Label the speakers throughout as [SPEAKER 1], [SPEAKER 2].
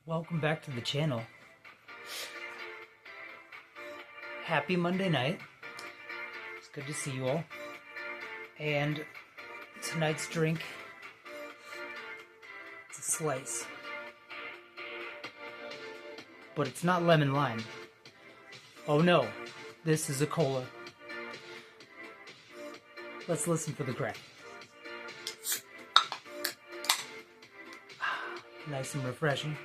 [SPEAKER 1] Welcome back to the channel. Happy Monday night. It's good to see you all. And tonight's drink, it's a slice. But it's not lemon lime. Oh no, this is a cola. Let's listen for the crack. Nice and refreshing.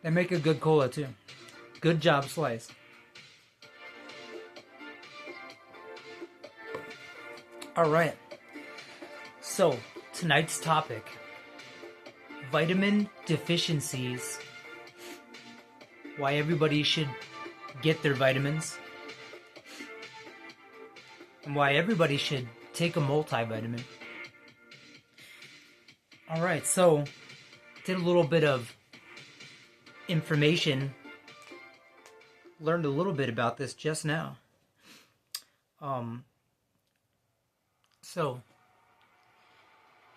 [SPEAKER 1] They make a good cola too. Good job, Slice. Alright, so tonight's topic, vitamin deficiencies. Why everybody should get their vitamins. And why everybody should take a multivitamin. Alright, so did a little bit of information, learned a little bit about this just now. So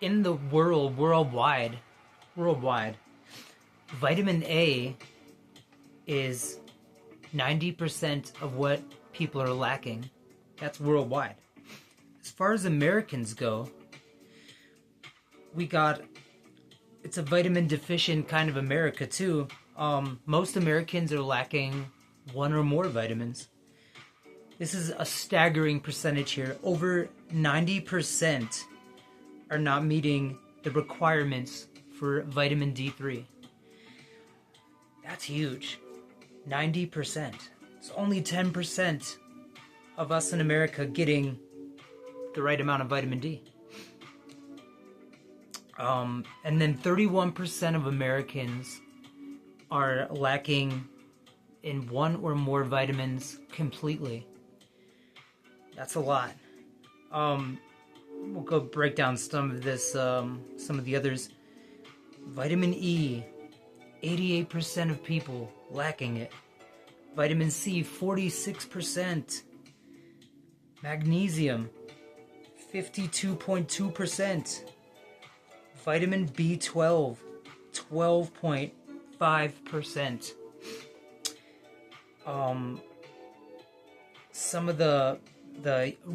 [SPEAKER 1] in the worldwide, vitamin A is 90% of what people are lacking. That's worldwide. As far as Americans go, it's a vitamin deficient kind of America too. Most Americans are lacking one or more vitamins. This is a staggering percentage here. Over 90% are not meeting the requirements for vitamin D3. That's huge. 90%. It's only 10% of us in America getting the right amount of vitamin D. And then 31% of Americans are lacking in one or more vitamins completely. That's a lot. We'll go break down some of this, some of the others. Vitamin E, 88% of people lacking it. Vitamin C, 46%. Magnesium, 52.2%. Vitamin B12, 12.5%. Some of the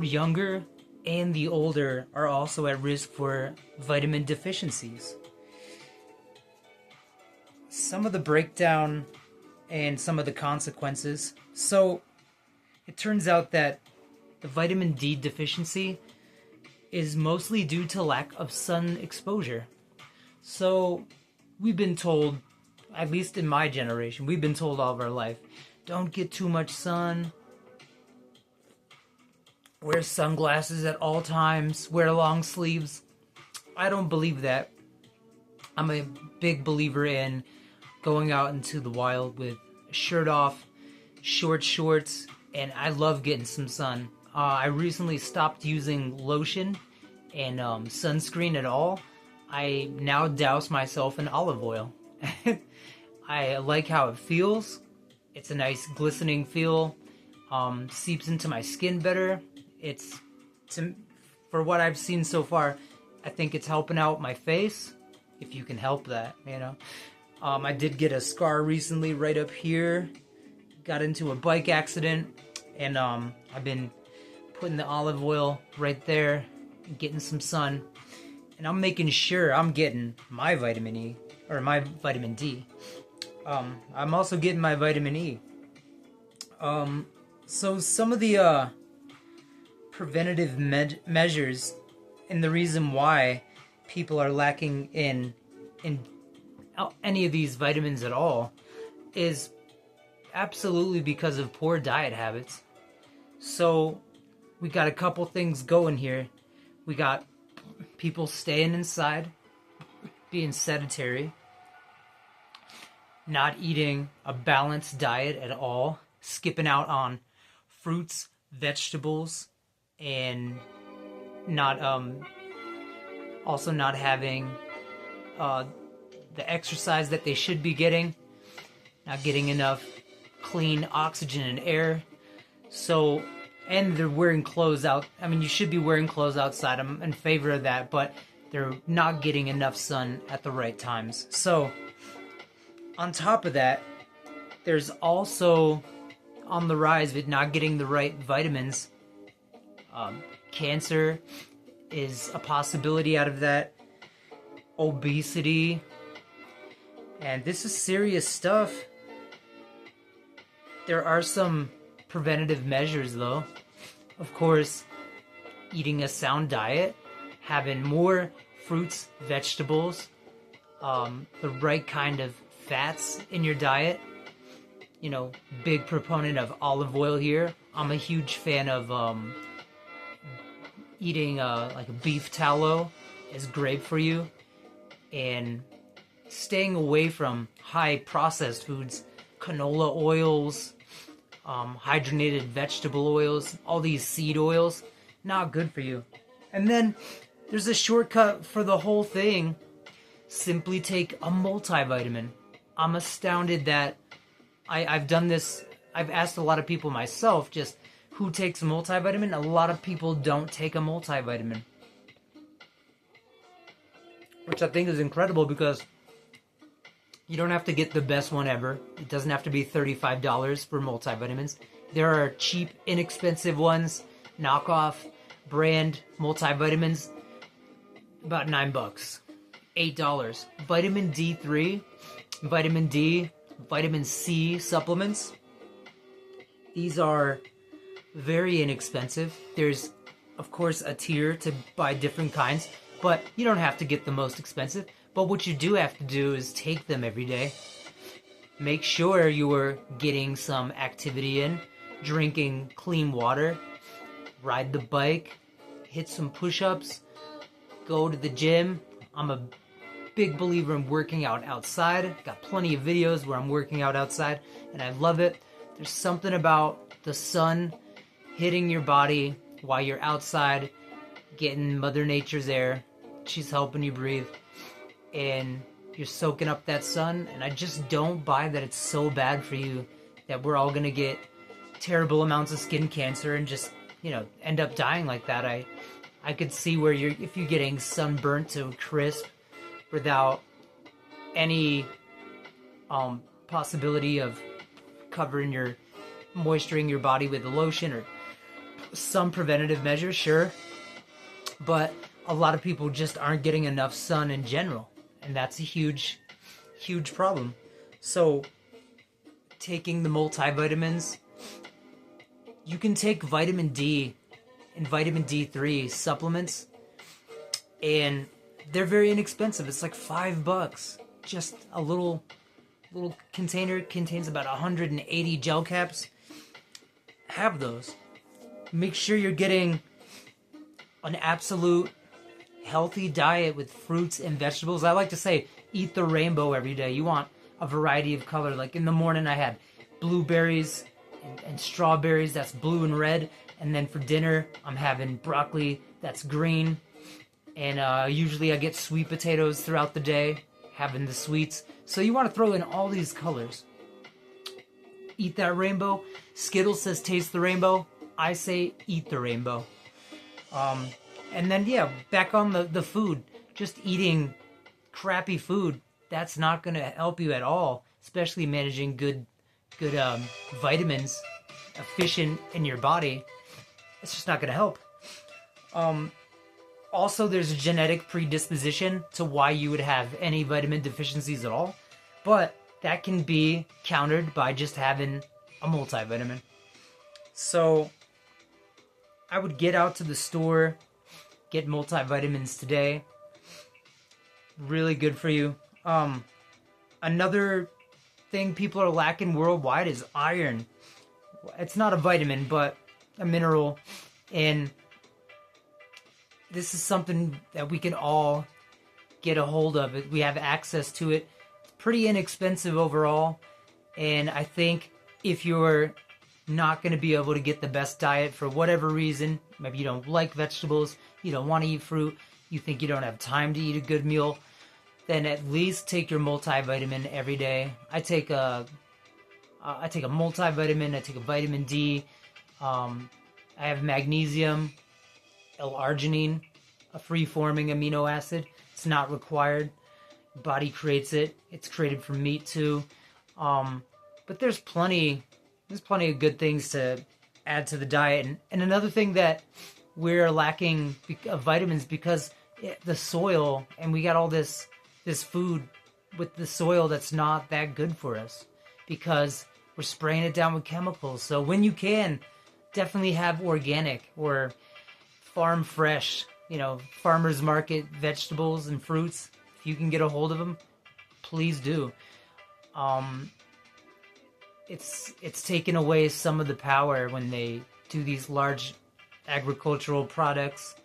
[SPEAKER 1] younger and the older are also at risk for vitamin deficiencies. Some of the breakdown and some of the consequences. So it turns out that the vitamin D deficiency is mostly due to lack of sun exposure. So we've been told, at least in my generation, we've been told all of our life, don't get too much sun, wear sunglasses at all times, wear long sleeves. I don't believe that. I'm a big believer in going out into the wild with a shirt off, short shorts, and I love getting some sun. I recently stopped using lotion and sunscreen at all. I now douse myself in olive oil. I like how it feels. It's a nice glistening feel. Seeps into my skin better. For what I've seen so far, I think it's helping out my face, if you can help that, you know. I did get a scar recently right up here. Got into a bike accident, and I've been putting the olive oil right there, getting some sun, and I'm making sure I'm getting my vitamin E, or my vitamin D. I'm also getting my vitamin E. So some of the preventative measures and the reason why people are lacking in any of these vitamins at all is absolutely because of poor diet habits. So we got a couple things going here. We got people staying inside, being sedentary, not eating a balanced diet at all, skipping out on fruits, vegetables, and not also not having the exercise that they should be getting, not getting enough clean oxygen and air. So, and they're wearing clothes out. I mean, you should be wearing clothes outside. I'm in favor of that, but They're not getting enough sun at the right times. So, on top of that, there's also on the rise with not getting the right vitamins. Cancer is a possibility out of that. Obesity. And this is serious stuff. There are some preventative measures, though. Of course, eating a sound diet, having more fruits, vegetables, the right kind of fats in your diet. You know, big proponent of olive oil here. I'm a huge fan of eating like a beef tallow is great for you, and staying away from high processed foods, canola oils, hydrogenated vegetable oils, all these seed oils, not good for you. And then there's a shortcut for the whole thing. Simply take a multivitamin. I'm astounded that I've done this. I've asked a lot of people myself just who takes a multivitamin. A lot of people don't take a multivitamin, which I think is incredible because you don't have to get the best one ever. It doesn't have to be $35 for multivitamins. There are cheap, inexpensive ones, knockoff brand multivitamins, about $9, $8. Vitamin D3, vitamin D, vitamin C supplements. These are very inexpensive. There's, of course, a tier to buy different kinds, but you don't have to get the most expensive. But what you do have to do is take them every day. Make sure you are getting some activity in, drinking clean water, ride the bike, hit some push-ups, go to the gym. I'm a big believer in working out outside. Got plenty of videos where I'm working out outside, and I love it. There's something about the sun hitting your body while you're outside, getting Mother Nature's air. She's helping you breathe, and you're soaking up that sun. And I just don't buy that it's so bad for you that we're all gonna get terrible amounts of skin cancer and just, you know, end up dying like that. I could see where if you're getting sunburnt to a crisp without any possibility of moisturizing your body with a lotion or some preventative measures, sure. But a lot of people just aren't getting enough sun in general, and that's a huge, huge problem. So, taking the multivitamins, you can take vitamin D and vitamin D3 supplements, and they're very inexpensive. It's like $5. Just a little container contains about 180 gel caps. Have those. Make sure you're getting an absolute healthy diet with fruits and vegetables. I like to say, eat the rainbow every day. You want a variety of color. Like in the morning, I had blueberries and strawberries. That's blue and red. And then for dinner, I'm having broccoli. That's green. And usually I get sweet potatoes throughout the day, having the sweets. So you want to throw in all these colors. Eat that rainbow. Skittles says taste the rainbow. I say eat the rainbow. And then, yeah, back on the food. Just eating crappy food, that's not going to help you at all, especially managing good vitamins efficient in your body. It's just not going to help. Also, there's a genetic predisposition to why you would have any vitamin deficiencies at all, but that can be countered by just having a multivitamin. So, I would get out to the store, get multivitamins today. Really good for you. Another thing people are lacking worldwide is iron. It's not a vitamin, but a mineral, and this is something that we can all get a hold of. We have access to it. It's pretty inexpensive overall, and I think if you're not going to be able to get the best diet for whatever reason, maybe you don't like vegetables, you don't want to eat fruit, you think you don't have time to eat a good meal, then at least take your multivitamin every day. I take a multivitamin, I take a vitamin D, I have magnesium, L-arginine a free-forming amino acid. It's not required. Body creates it. It's created from meat too. But there's plenty of good things to add to the diet. And another thing that we're lacking of vitamins because the soil, and we got all this food with the soil that's not that good for us because we're spraying it down with chemicals. So when you can, definitely have organic or farm fresh, farmers market vegetables and fruits. If you can get a hold of them, please do. It's taken away some of the power when they do these large agricultural products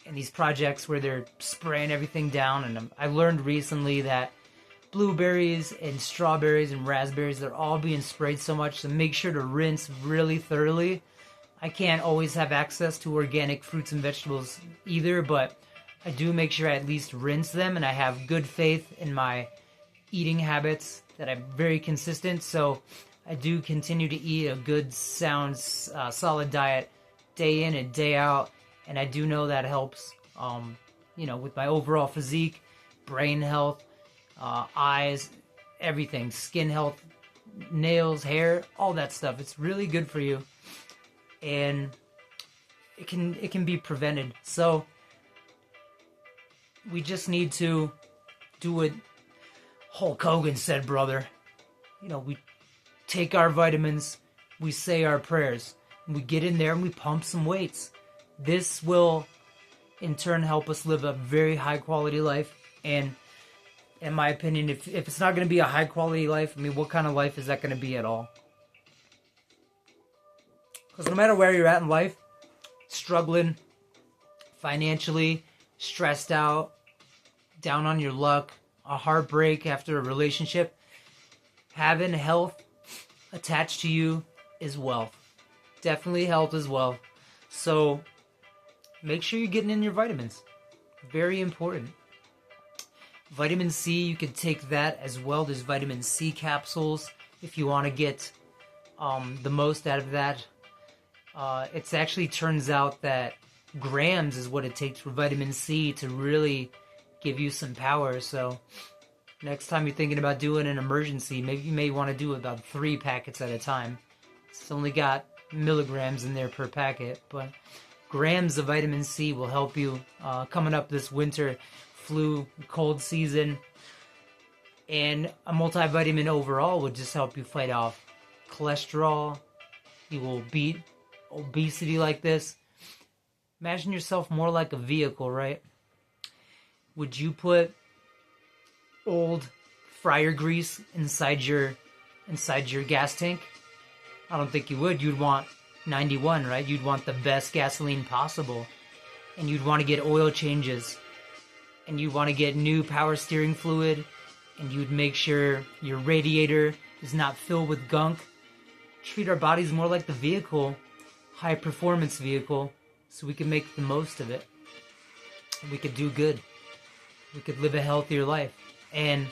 [SPEAKER 1] and these projects where they're spraying everything down. And I learned recently that blueberries and strawberries and raspberries, they're all being sprayed so much, so make sure to rinse really thoroughly. I can't always have access to organic fruits and vegetables either, but I do make sure I at least rinse them, and I have good faith in my eating habits that I'm very consistent, so I do continue to eat a good, sound, solid diet day in and day out, and I do know that helps, with my overall physique, brain health, eyes, everything, skin health, nails, hair, all that stuff. It's really good for you, and it can be prevented. So we just need to do what Hulk Hogan said, brother. We take our vitamins, we say our prayers, and we get in there and we pump some weights. This will, in turn, help us live a very high-quality life. And in my opinion, if it's not going to be a high-quality life, what kind of life is that going to be at all? Because no matter where you're at in life, struggling financially, stressed out, down on your luck, a heartbreak after a relationship, having health attached to you is wealth. Definitely health is wealth. So make sure you're getting in your vitamins. Very important. Vitamin C, you can take that as well. There's vitamin C capsules if you want to get the most out of that. It actually turns out that grams is what it takes for vitamin C to really give you some power. So next time you're thinking about doing an emergency, maybe you may want to do about 3 packets at a time. It's only got milligrams in there per packet, but grams of vitamin C will help you coming up this winter, flu, cold season. And a multivitamin overall would just help you fight off cholesterol. You will beat obesity like this. Imagine yourself more like a vehicle, right? Would you put old fryer grease inside your gas tank? I don't think you would. You'd want 91, right? You'd want the best gasoline possible. And you'd want to get oil changes. And you'd want to get new power steering fluid. And you'd make sure your radiator is not filled with gunk. Treat our bodies more like the vehicle, high performance vehicle, so we can make the most of it. We could do good. We could live a healthier life. And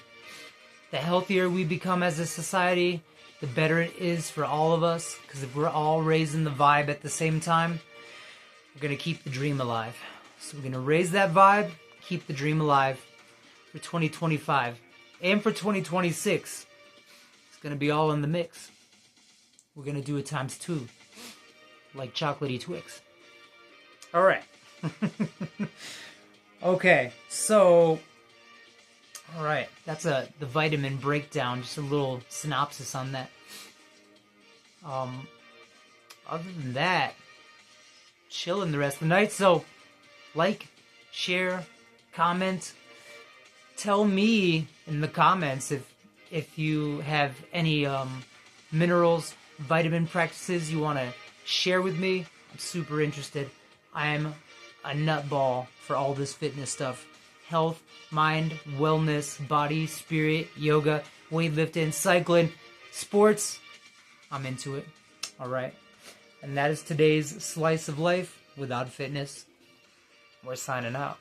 [SPEAKER 1] the healthier we become as a society, the better it is for all of us. Because if we're all raising the vibe at the same time, we're going to keep the dream alive. So we're going to raise that vibe, keep the dream alive for 2025. And for 2026. It's going to be all in the mix. We're going to do it times 2. Like chocolatey Twix. All right. Okay, so, all right, that's the vitamin breakdown, just a little synopsis on that. Other than that, chilling the rest of the night. So, like, share, comment, tell me in the comments if you have any minerals, vitamin practices you want to share with me. I'm super interested. I'm a nutball for all this fitness stuff. Health, mind, wellness, body, spirit, yoga, weightlifting, cycling, sports. I'm into it. All right. And that is today's Slice of Life without Fitness. We're signing out.